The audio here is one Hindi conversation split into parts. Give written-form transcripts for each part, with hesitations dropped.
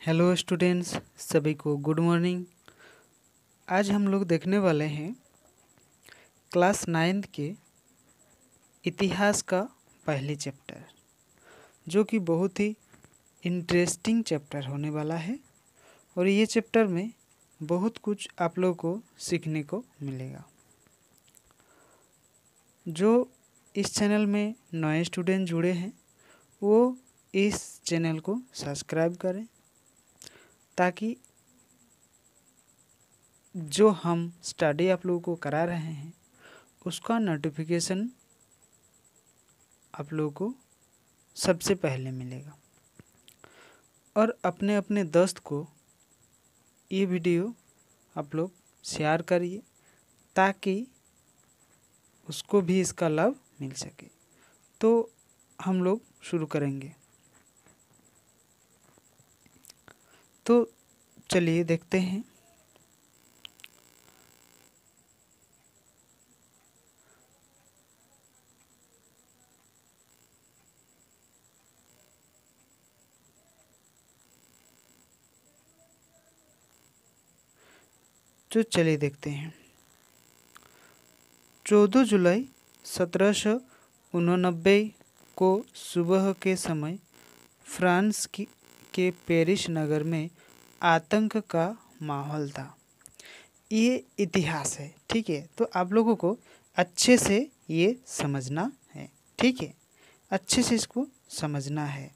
हेलो स्टूडेंट्स, सभी को गुड मॉर्निंग। आज हम लोग देखने वाले हैं क्लास 9th के इतिहास का पहले चैप्टर, जो कि बहुत ही इंटरेस्टिंग चैप्टर होने वाला है। और ये चैप्टर में बहुत कुछ आप लोगों को सीखने को मिलेगा। जो इस चैनल में नए स्टूडेंट जुड़े हैं वो इस चैनल को सब्सक्राइब करें, ताकि जो हम स्टडी आप लोगों को करा रहे हैं उसका नोटिफिकेशन आप लोगों को सबसे पहले मिलेगा। और अपने अपने दोस्त को ये वीडियो आप लोग शेयर करिए, ताकि उसको भी इसका लाभ मिल सके। तो हम लोग शुरू करेंगे। तो चलिए देखते हैं। चलिए देखते हैं। 14 जुलाई 1789 को सुबह के समय फ्रांस के पेरिस नगर में आतंक का माहौल था। ये इतिहास है, ठीक है। तो आप लोगों को अच्छे से ये समझना है, ठीक है। अच्छे से इसको समझना है।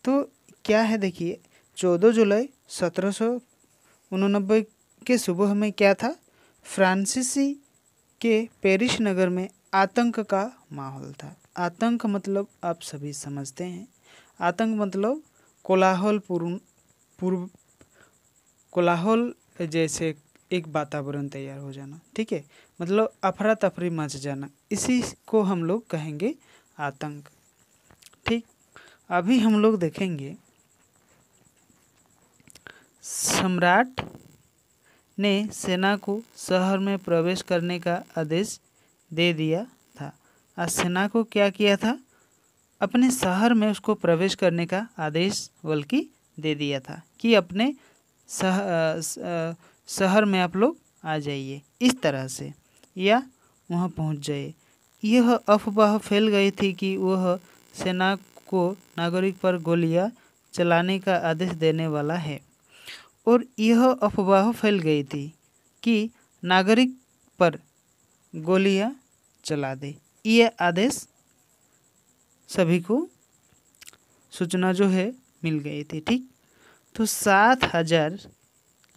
तो क्या है, देखिए 14 जुलाई 1789 के सुबह में क्या था, फ्रांसीसी के पेरिस नगर में आतंक का माहौल था। आतंक मतलब आप सभी समझते हैं। आतंक मतलब पूर्व कोलाहल जैसे एक वातावरण तैयार हो जाना, ठीक है। मतलब अफरा तफरी मच जाना, इसी को हम लोग कहेंगे आतंक, ठीक। अभी हम लोग देखेंगे सम्राट ने सेना को शहर में प्रवेश करने का आदेश दे दिया था। आज सेना को क्या किया था, अपने शहर में उसको प्रवेश करने का आदेश बल्कि दे दिया था कि अपने शहर में आप लोग आ जाइए, इस तरह से, या वहाँ पहुँच जाइए। यह अफवाह फैल गई थी कि वह सेना को नागरिक पर गोलियां चलाने का आदेश देने वाला है। और यह अफवाह फैल गई थी कि नागरिक पर गोलियां चला दे। यह आदेश सभी को सूचना जो है मिल गई थी, ठीक। तो 7,000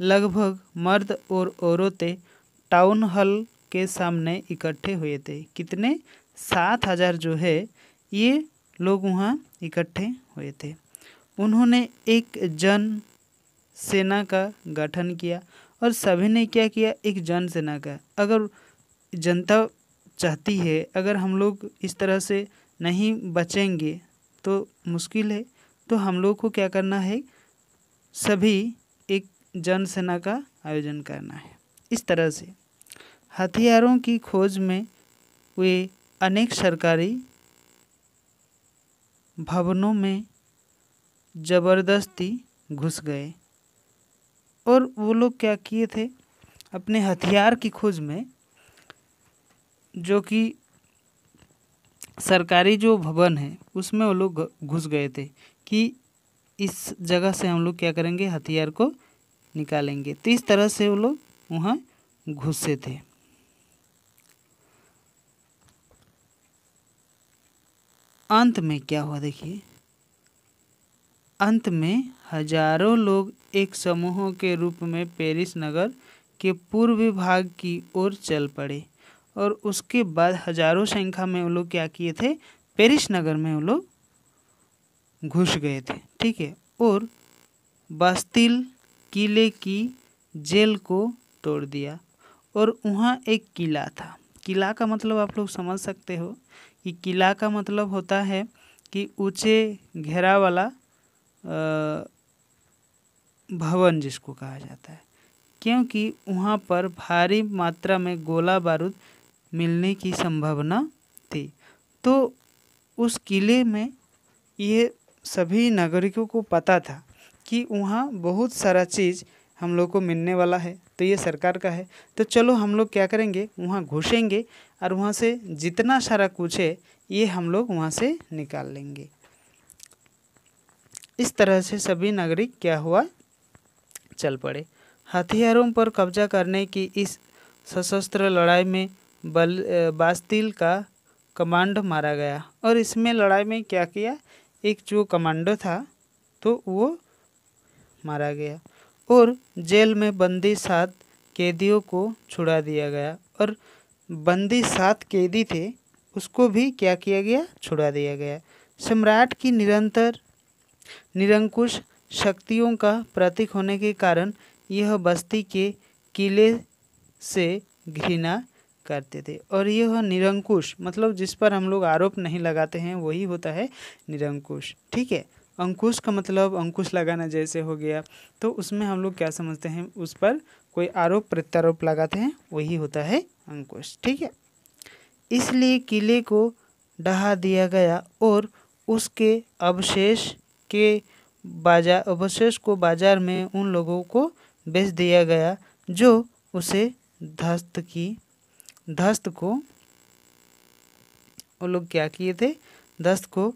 लगभग मर्द और औरतें टाउन हॉल के सामने इकट्ठे हुए थे। कितने? 7,000 जो है ये लोग वहाँ इकट्ठे हुए थे। उन्होंने एक जन सेना का गठन किया। और सभी ने क्या किया, एक जन सेना का। अगर जनता चाहती है, अगर हम लोग इस तरह से नहीं बचेंगे तो मुश्किल है, तो हम लोग को क्या करना है, सभी एक जन सेना का आयोजन करना है। इस तरह से हथियारों की खोज में वे अनेक सरकारी भवनों में ज़बरदस्ती घुस गए। और वो लोग क्या किए थे, अपने हथियार की खोज में, जो कि सरकारी जो भवन है उसमें वो लोग घुस गए थे कि इस जगह से हम लोग क्या करेंगे, हथियार को निकालेंगे। तो इस तरह से वो लोग वहाँ घुसे थे। अंत में क्या हुआ, देखिए। अंत में हजारों लोग एक समूह के रूप में पेरिस नगर के पूर्वी भाग की ओर चल पड़े। और उसके बाद हजारों संख्या में वो लोग क्या किए थे, पेरिस नगर में वो लोग घुस गए थे, ठीक है। और बास्तिल किले की जेल को तोड़ दिया। और वहाँ एक किला था। किला का मतलब आप लोग समझ सकते हो कि किला का मतलब होता है कि ऊंचे घेरा वाला भवन जिसको कहा जाता है, क्योंकि वहाँ पर भारी मात्रा में गोला बारूद मिलने की संभावना थी। तो उस किले में ये सभी नागरिकों को पता था कि वहाँ बहुत सारा चीज़ हम लोग को मिलने वाला है, तो ये सरकार का है, तो चलो हम लोग क्या करेंगे, वहाँ घुसेंगे और वहाँ से जितना सारा कुछ है ये हम लोग वहाँ से निकाल लेंगे। इस तरह से सभी नागरिक क्या हुआ, चल पड़े। हथियारों पर कब्जा करने की इस सशस्त्र लड़ाई में बास्तिल का कमांड मारा गया। और इसमें लड़ाई में क्या किया, एक जो कमांडो था तो वो मारा गया और जेल में बंदी 7 कैदियों को छुड़ा दिया गया। और बंदी 7 कैदी थे उसको भी क्या किया गया, छुड़ा दिया गया। सम्राट की निरंकुश शक्तियों का प्रतीक होने के कारण यह बस्ती के किले से घृणा करते थे। और यह निरंकुश मतलब जिस पर हम लोग आरोप नहीं लगाते हैं वही होता है निरंकुश। ठीक है, अंकुश का मतलब अंकुश लगाना जैसे हो गया, तो उसमें हम लोग क्या समझते हैं, उस पर कोई आरोप प्रत्यारोप लगाते हैं वही होता है अंकुश। ठीक है, इसलिए किले को ढहा दिया गया और उसके अवशेष को बाजार में उन लोगों को बेच दिया गया जो उसे ध्वस्त को वो लोग क्या किए थे, ध्वस्त को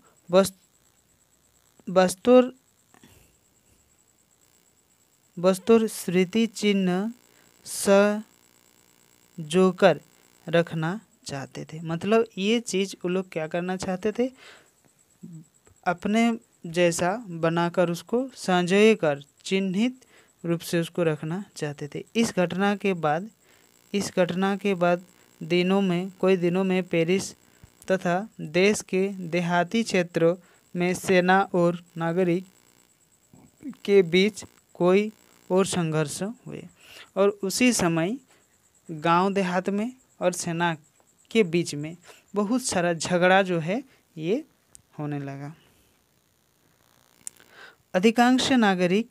बस्तौर स्मृति चिन्ह जोकर रखना चाहते थे। मतलब ये चीज़ वो लोग क्या करना चाहते थे, अपने जैसा बनाकर उसको संजय कर चिन्हित रूप से उसको रखना चाहते थे। इस घटना के बाद कई दिनों में पेरिस तथा देश के देहाती क्षेत्रों में सेना और नागरिक के बीच कोई और संघर्ष हुए। और उसी समय गांव देहात में और सेना के बीच में बहुत सारा झगड़ा जो है ये होने लगा। अधिकांश नागरिक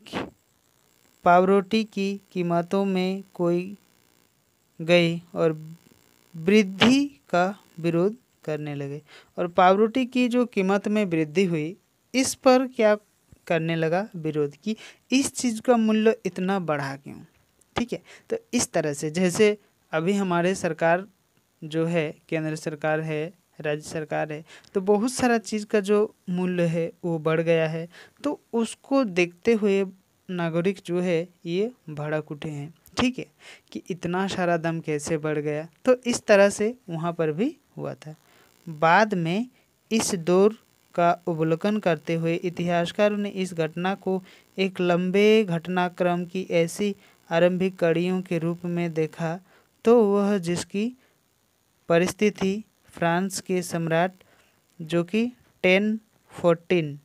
पावरोटी की कीमतों में कोई गए और वृद्धि का विरोध करने लगे। और पावरोटी की जो कीमत में वृद्धि हुई इस पर क्या करने लगा, विरोध की, इस चीज़ का मूल्य इतना बढ़ा क्यों। ठीक है, तो इस तरह से जैसे अभी हमारे सरकार जो है, केंद्र सरकार है, राज्य सरकार है, तो बहुत सारा चीज़ का जो मूल्य है वो बढ़ गया है, तो उसको देखते हुए नागरिक जो है ये भड़क उठे हैं। ठीक है, कि इतना सारा दाम कैसे बढ़ गया, तो इस तरह से वहाँ पर भी हुआ था। बाद में इस दौर का अवलोकन करते हुए इतिहासकारों ने इस घटना को एक लंबे घटनाक्रम की ऐसी आरंभिक कड़ियों के रूप में देखा, तो वह जिसकी परिस्थिति फ्रांस के सम्राट जो कि 1014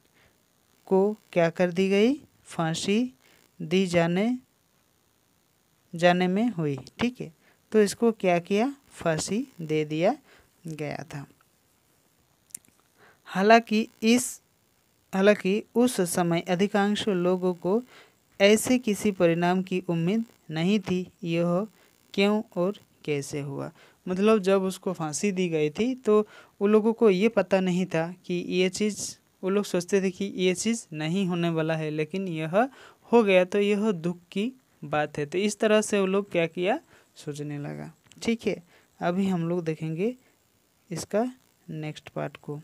को क्या कर दी गई, फांसी दी जाने में हुई। ठीक है, तो इसको क्या किया, फांसी दे दिया गया था। हालांकि उस समय अधिकांश लोगों को ऐसे किसी परिणाम की उम्मीद नहीं थी। यह क्यों और कैसे हुआ, मतलब जब उसको फांसी दी गई थी तो उन लोगों को ये पता नहीं था कि ये चीज़, वो लोग सोचते थे कि ये चीज़ नहीं होने वाला है, लेकिन यह हो गया तो यह दुख की बात है। तो इस तरह से वो लोग क्या किया, सोचने लगा। ठीक है, अभी हम लोग देखेंगे इसका नेक्स्ट पार्ट को।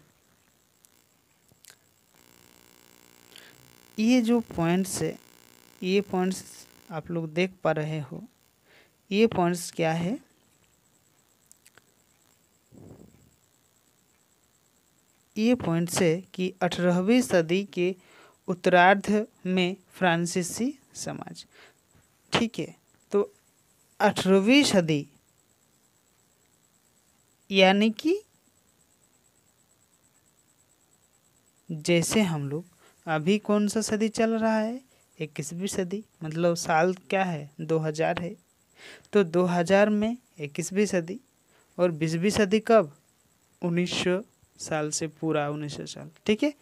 ये जो पॉइंट्स है, ये पॉइंट्स आप लोग देख पा रहे हो, ये पॉइंट्स क्या है, ये पॉइंट्स है कि 18वीं सदी के उत्तरार्ध में फ्रांसीसी समाज। ठीक है, तो 18वीं सदी यानी कि जैसे हम लोग अभी कौन सा सदी चल रहा है, 21वीं सदी, मतलब साल क्या है, 2000 है, तो 2000 में 21वीं सदी और 20वीं सदी कब, 1900 साल से पूरा 1900 साल। ठीक है,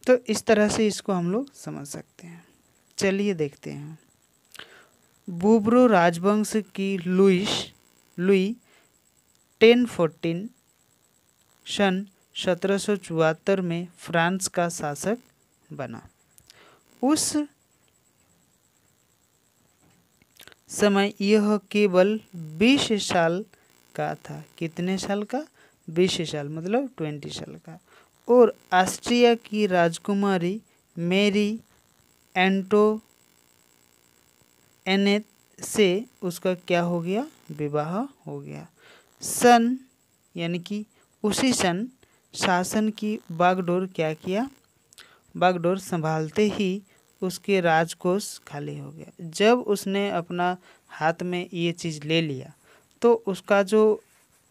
तो इस तरह से इसको हम लोग समझ सकते हैं। चलिए देखते हैं। बूर्बो राजवंश की लुई 1014 सन 1774 में फ्रांस का शासक बना। उस समय यह केवल 20 साल का था। कितने साल का? 20 साल, मतलब 20 साल का। और ऑस्ट्रिया की राजकुमारी मेरी एंटोइनेट से उसका क्या हो गया? विवाह हो गया। सन यानी कि उसी सन शासन की बागडोर क्या किया? बागडोर संभालते ही उसके राजकोष खाली हो गया। जब उसने अपना हाथ में ये चीज़ ले लिया तो उसका जो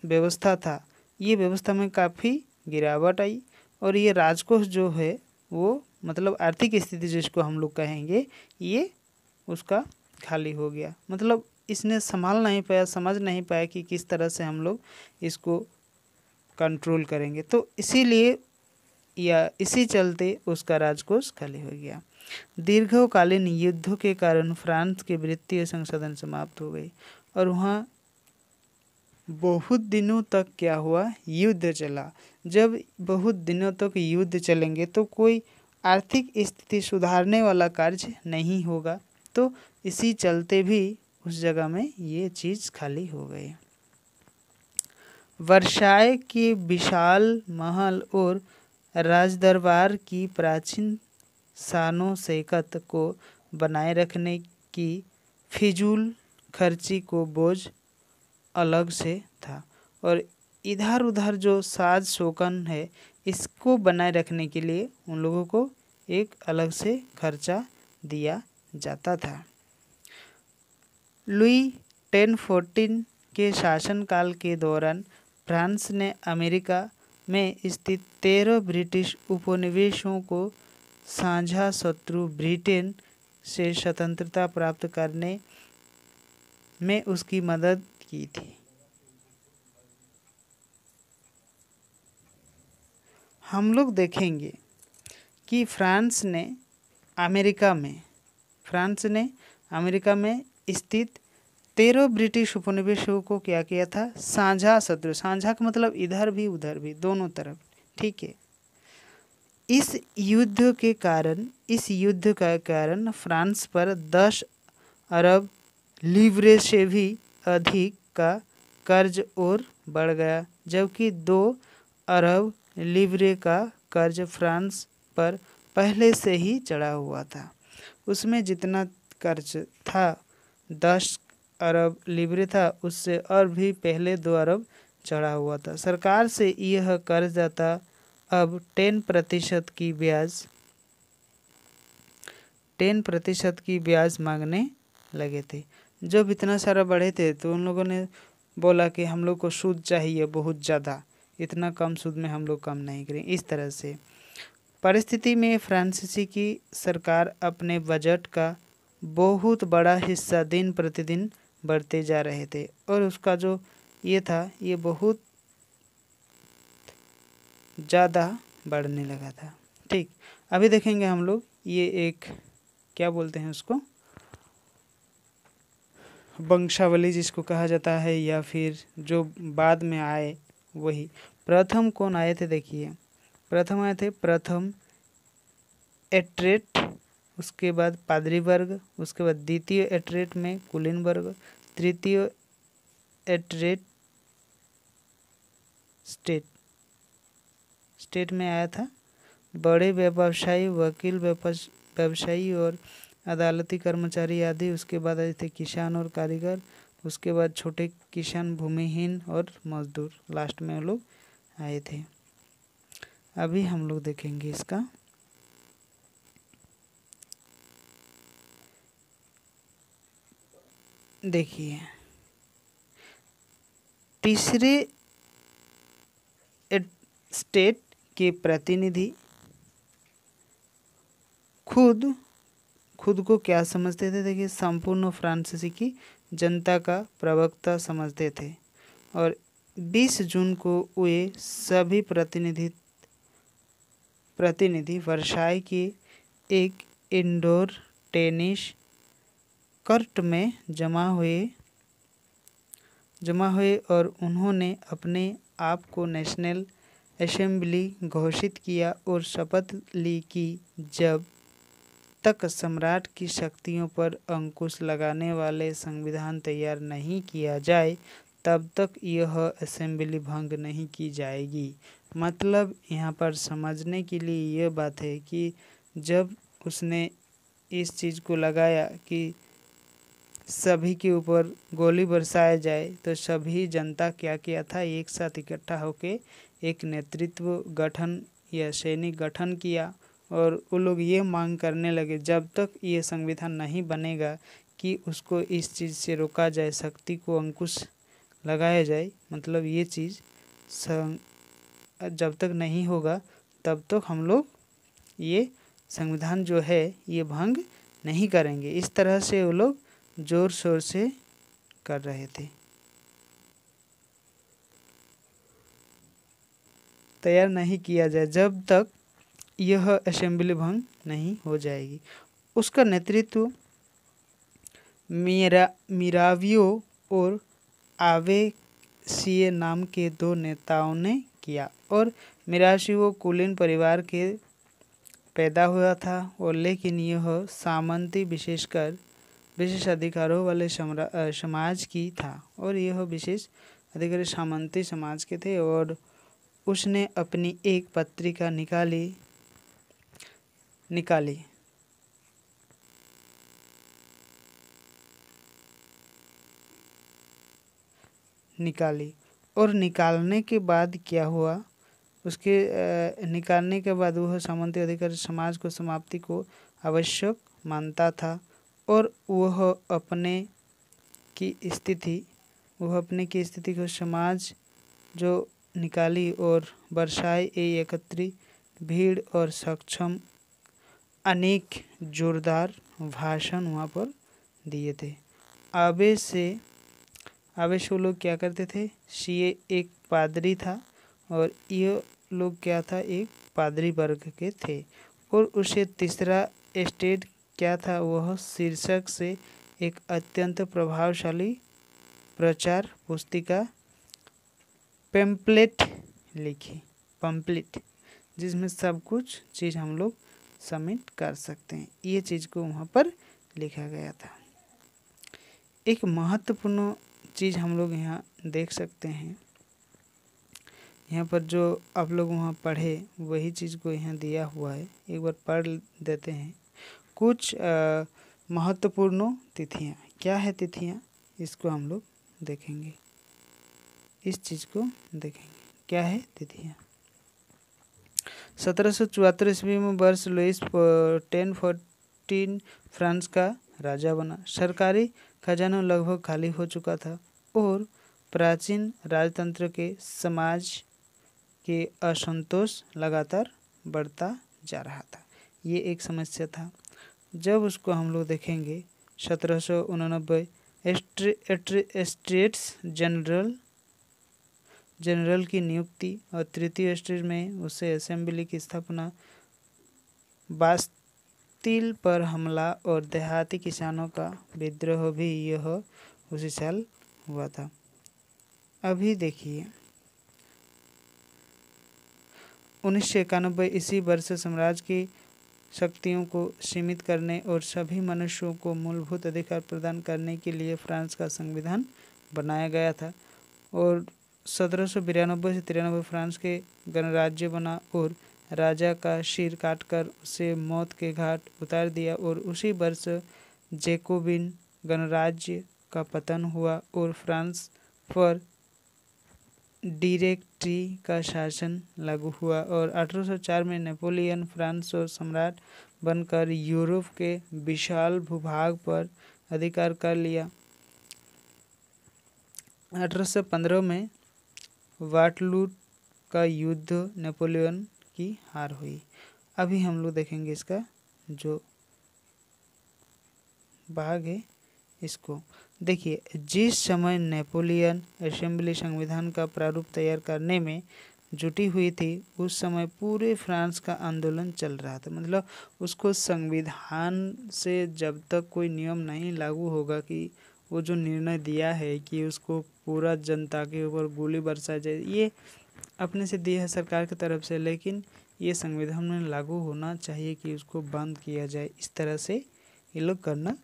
व्यवस्था था, ये व्यवस्था में काफ़ी गिरावट आई और ये राजकोष जो है वो, मतलब आर्थिक स्थिति जिसको हम लोग कहेंगे, ये उसका खाली हो गया। मतलब इसने संभाल नहीं पाया, समझ नहीं पाया कि किस तरह से हम लोग इसको कंट्रोल करेंगे, तो इसीलिए या इसी चलते उसका राजकोष खाली हो गया। दीर्घकालीन युद्धों के कारण फ्रांस के वित्तीय संसाधन समाप्त हो गए और वहाँ बहुत दिनों तक क्या हुआ? युद्ध चला। जब बहुत दिनों तक युद्ध चलेंगे तो कोई आर्थिक स्थिति सुधारने वाला कार्य नहीं होगा, तो इसी चलते भी उस जगह में ये चीज़ खाली हो गई। वर्साय के विशाल महल और राजदरबार की प्राचीन शानो शौकत को बनाए रखने की फिजूल खर्ची को बोझ अलग से था और इधर उधर जो साज शौकन है, इसको बनाए रखने के लिए उन लोगों को एक अलग से खर्चा दिया जाता था। लुई 1014 के शासनकाल के दौरान फ्रांस ने अमेरिका में स्थित 13 ब्रिटिश उपनिवेशों को साझा शत्रु ब्रिटेन से स्वतंत्रता प्राप्त करने में उसकी मदद की थी। हम लोग देखेंगे कि फ्रांस ने अमेरिका में स्थित 13 ब्रिटिश उपनिवेशों को क्या किया था? साझा शत्रु। साझा का मतलब इधर भी उधर भी, दोनों तरफ, ठीक है। इस युद्ध का कारण फ्रांस पर 10 अरब लीवरे से भी अधिक का कर्ज और बढ़ गया, जबकि 2 अरब लीवरे का कर्ज फ्रांस पर पहले से ही चढ़ा हुआ था। उसमें जितना कर्ज था 10 अरब लीवरे था, उससे और भी पहले 2 अरब चढ़ा हुआ था। सरकार से यह कर्जदाता अब 10% की ब्याज मांगने लगे थे। जब इतना सारा बढ़े थे तो उन लोगों ने बोला कि हम लोग को सूद चाहिए बहुत ज़्यादा, इतना कम सूद में हम लोग कम नहीं करेंगे। इस तरह से परिस्थिति में फ्रांसीसी की सरकार अपने बजट का बहुत बड़ा हिस्सा दिन प्रतिदिन बढ़ते जा रहे थे और उसका जो ये था, ये बहुत ज़्यादा बढ़ने लगा था। ठीक, अभी देखेंगे हम लोग ये एक क्या बोलते हैं उसको, वंशावली जिसको कहा जाता है, या फिर जो बाद में आए वही। प्रथम कौन आए थे? देखिए, प्रथम आए थे प्रथम एट्रेट, उसके बाद पादरी वर्ग, उसके बाद द्वितीय एट्रेट में कुलीन वर्ग, तृतीय एट्रेट स्टेट में आया था बड़े व्यवसायी, वकील, व्यवसायी और अदालती कर्मचारी आदि। उसके बाद आए थे किसान और कारीगर, उसके बाद छोटे किसान, भूमिहीन और मजदूर, लास्ट में वो लोग आए थे। अभी हम लोग देखेंगे इसका। देखिए, तीसरे स्टेट के प्रतिनिधि खुद को क्या समझते थे? देखिए, संपूर्ण फ्रांसीसी की जनता का प्रवक्ता समझते थे और 20 जून को वे सभी प्रतिनिधि वर्साई के एक इंडोर टेनिस कोर्ट में जमा हुए और उन्होंने अपने आप को नेशनल असेंबली घोषित किया और शपथ ली कि जब तक सम्राट की शक्तियों पर अंकुश लगाने वाले संविधान तैयार नहीं किया जाए तब तक यह असेंबली भंग नहीं की जाएगी। मतलब यहाँ पर समझने के लिए यह बात है कि जब उसने इस चीज़ को लगाया कि सभी के ऊपर गोली बरसाया जाए तो सभी जनता क्या किया था, एक साथ इकट्ठा होके एक नेतृत्व गठन या सैनिक गठन किया और वो लोग ये मांग करने लगे जब तक ये संविधान नहीं बनेगा कि उसको इस चीज़ से रोका जाए, शक्ति को अंकुश लगाया जाए। मतलब ये चीज़ जब तक नहीं होगा तब तक हम लोग ये संविधान जो है ये भंग नहीं करेंगे। इस तरह से वो लोग जोर शोर से कर रहे थे। तैयार नहीं किया जाए जब तक यह असेंबली भंग नहीं हो जाएगी। उसका नेतृत्व मिरावियो और आवेसिये नाम के दो नेताओं ने किया और मिराशियो कुलीन परिवार के पैदा हुआ था और लेकिन यह सामंती विशेष अधिकारों वाले समाज की था और यह विशेष अधिकारी सामंती समाज के थे और उसने अपनी एक पत्रिका निकाली और निकालने के बाद क्या हुआ, उसके निकालने के बाद वह सामंती अधिकारी समाज को समाप्ति को आवश्यक मानता था और वह अपने की स्थिति को समाज जो निकाली और बरसाए एकत्रित भीड़ और सक्षम अनेक जोरदार भाषण वहाँ पर दिए थे। आबे से वो लोग क्या करते थे, सीए एक पादरी था और ये लोग क्या था, एक पादरी वर्ग के थे और उसे तीसरा स्टेट क्या था, वह शीर्षक से एक अत्यंत प्रभावशाली प्रचार पुस्तिका पेम्पलेट लिखी, जिसमें सब कुछ चीज़ हम लोग सबमिट कर सकते हैं। ये चीज़ को वहाँ पर लिखा गया था। एक महत्वपूर्ण चीज़ हम लोग यहाँ देख सकते हैं, यहाँ पर जो आप लोग वहाँ पढ़े वही चीज़ को यहाँ दिया हुआ है, एक बार पढ़ देते हैं। कुछ महत्वपूर्ण तिथियाँ, क्या है तिथियाँ, इसको हम लोग देखेंगे, इस चीज़ को देखेंगे क्या है तिथियाँ। 1774 ईस्वी में वर्ष लुइस 1014 फ्रांस का राजा बना। सरकारी खजाना लगभग खाली हो चुका था और प्राचीन राजतंत्र के समाज के असंतोष लगातार बढ़ता जा रहा था। ये एक समस्या था। जब उसको हम लोग देखेंगे 1789 स्टेट्स जनरल की नियुक्ति और तृतीय स्टेट में उसे असेंबली की स्थापना, बास्तिल पर हमला और देहाती किसानों का विद्रोह भी यह उसी साल हुआ था। अभी देखिए 1991 इसी वर्ष साम्राज्य की शक्तियों को सीमित करने और सभी मनुष्यों को मूलभूत अधिकार प्रदान करने के लिए फ्रांस का संविधान बनाया गया था और 1792 से 93 फ्रांस के गणराज्य बना और राजा का सिर काटकर उसे मौत के घाट उतार दिया और उसी वर्ष जैकोबिन गणराज्य का पतन हुआ और फ्रांस पर डायरेक्टरी का शासन लागू हुआ और 1804 में नेपोलियन फ्रांस और सम्राट बनकर यूरोप के विशाल भूभाग पर अधिकार कर लिया। 1815 में वाटरलू का युद्ध नेपोलियन की हार हुई। अभी हम लोग देखेंगे इसका जो भाग है, इसको देखिए। जिस समय नेपोलियन असेंबली संविधान का प्रारूप तैयार करने में जुटी हुई थी उस समय पूरे फ्रांस का आंदोलन चल रहा था। मतलब उसको संविधान से जब तक कोई नियम नहीं लागू होगा कि वो जो निर्णय दिया है कि उसको पूरा जनता के ऊपर गोली बरसाई जाए, ये अपने से दिया है सरकार की तरफ से, लेकिन ये संविधान में लागू होना चाहिए कि उसको बंद किया जाए। इस तरह से ये लोग करना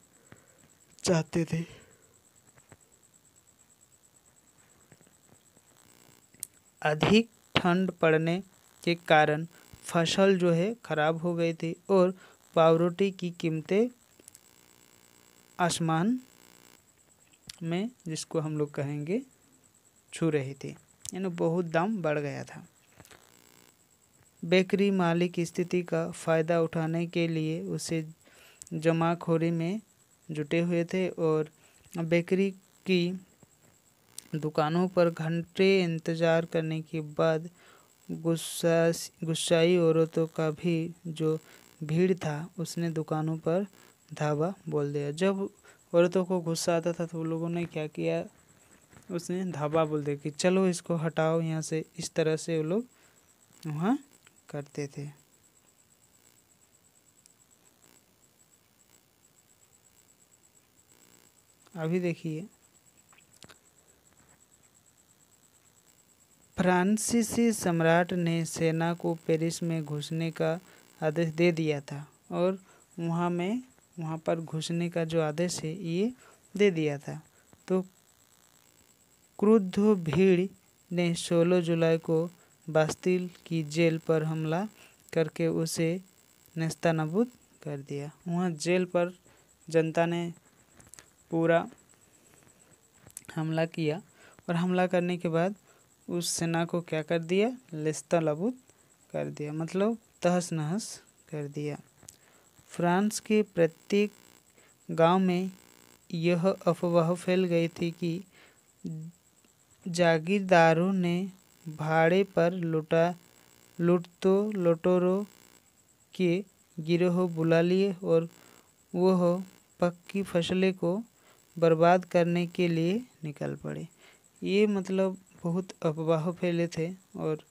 चाहते थे। अधिक ठंड पड़ने के कारण फसल जो है खराब हो गई थी और पावरोटी की कीमतें आसमान में, जिसको हम लोग कहेंगे, छू रही थी, यानी बहुत दाम बढ़ गया था। बेकरी मालिक स्थिति का फ़ायदा उठाने के लिए उसे जमाखोरी में जुटे हुए थे और बेकरी की दुकानों पर घंटे इंतज़ार करने के बाद गुस्साई औरतों का भी जो भीड़ था उसने दुकानों पर धावा बोल दिया। जब औरतों को गुस्सा आता था तो वो लोगों ने क्या किया, उसने धावा बोल दिया कि चलो इसको हटाओ यहाँ से। इस तरह से वो लोग वहाँ करते थे। अभी देखिए, फ्रांसीसी सम्राट ने सेना को पेरिस में घुसने का आदेश दे दिया था और वहाँ पर घुसने का जो आदेश है ये दे दिया था। तो क्रुद्ध भीड़ ने 16 जुलाई को बास्तिल की जेल पर हमला करके उसे नेस्तनाबूद कर दिया। वहाँ जेल पर जनता ने पूरा हमला किया और हमला करने के बाद उस सेना को क्या कर दिया, नेस्तनाबूद कर दिया, मतलब तहस नहस कर दिया। फ्रांस के प्रत्येक गांव में यह अफवाह फैल गई थी कि जागीरदारों ने भाड़े पर लुटोरों के गिरोह बुला लिए और वह पक्की फसलें को बर्बाद करने के लिए निकल पड़े। ये मतलब बहुत अफवाह फैले थे और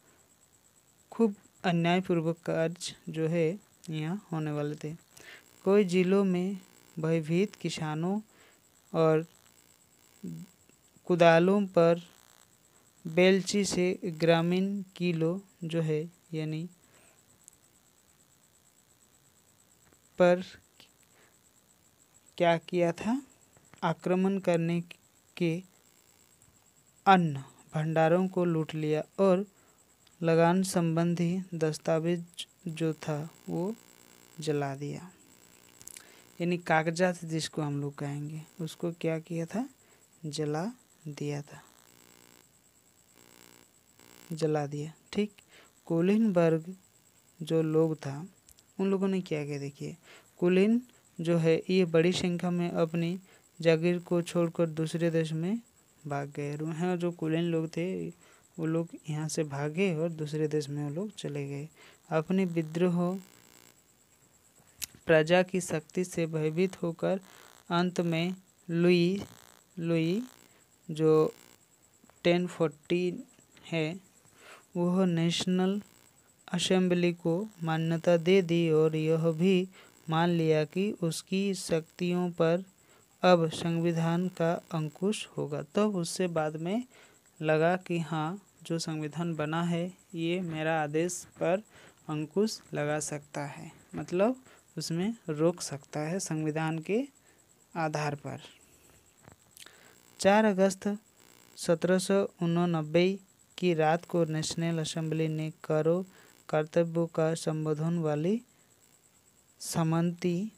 खूब अन्यायपूर्वक कार्य जो है यहाँ होने वाले थे। कई जिलों में भयभीत किसानों और कुदालों पर बेलची से ग्रामीण किलो जो है यानी पर क्या किया था, आक्रमण करने के अन्न भंडारों को लूट लिया और लगान संबंधी दस्तावेज जो था वो जला दिया। यानी कागजात जिसको हम लोग कहेंगे, उसको क्या किया था, जला दिया था, जला दिया। ठीक, कुलीन वर्ग जो लोग था उन लोगों ने क्या किया, देखिए कुलीन जो है ये बड़ी संख्या में अपनी जागीर को छोड़कर दूसरे देश में भाग गए। यहाँ जो कुलीन लोग थे वो लोग यहाँ से भागे और दूसरे देश में वो लोग चले गए। अपने विद्रोह प्रजा की शक्ति से भयभीत होकर अंत में लुई जो 1040 है वह नेशनल असेंबली को मान्यता दे दी और यह भी मान लिया कि उसकी शक्तियों पर अब संविधान का अंकुश होगा। तब उससे बाद में लगा कि हाँ, जो संविधान बना है ये मेरा आदेश पर अंकुश लगा सकता है, मतलब उसमें रोक सकता है संविधान के आधार पर। 4 अगस्त 1789 की रात को नेशनल असेंबली ने करो कर्तव्यों का संबोधन वाली सामंती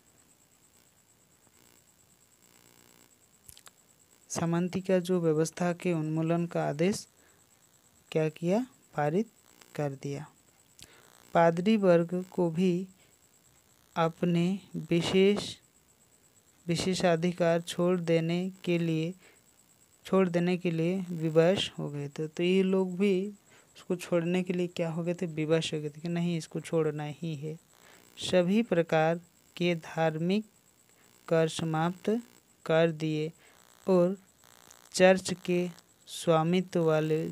का जो व्यवस्था के उन्मूलन का आदेश क्या किया, पारित कर दिया। पादरी वर्ग को भी अपने विशेषाधिकार छोड़ देने के लिए विवश हो गए थे। तो ये लोग भी उसको छोड़ने के लिए क्या हो गए थे, विवश हो गए थे कि नहीं, इसको छोड़ना ही है। सभी प्रकार के धार्मिक कर समाप्त कर दिए और चर्च के स्वामित्व वाले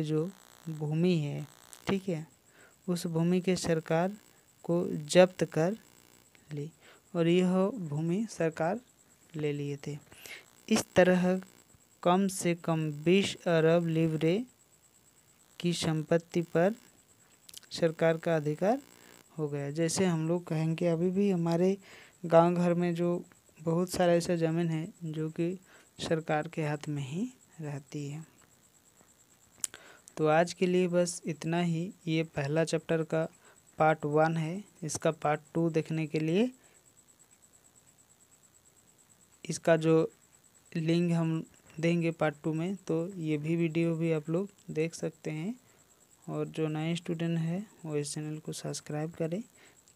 जो भूमि है, ठीक है, उस भूमि के सरकार को जब्त कर ली और यह भूमि सरकार ले लिए थे। इस तरह कम से कम 20 अरब लिवरे की संपत्ति पर सरकार का अधिकार हो गया। जैसे हम लोग कहेंगे अभी भी हमारे गांव घर में जो बहुत सारा ऐसा ज़मीन है जो कि सरकार के हाथ में ही रहती है। तो आज के लिए बस इतना ही। ये पहला चैप्टर का पार्ट 1 है। इसका पार्ट 2 देखने के लिए इसका जो लिंक हम देंगे पार्ट 2 में, तो ये भी वीडियो भी आप लोग देख सकते हैं। और जो नए स्टूडेंट है वो इस चैनल को सब्सक्राइब करें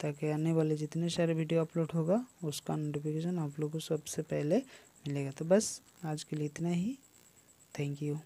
ताकि आने वाले जितने सारे वीडियो अपलोड होगा उसका नोटिफिकेशन आप लोग को सबसे पहले मिलेगा। तो बस आज के लिए इतना ही। Thank you.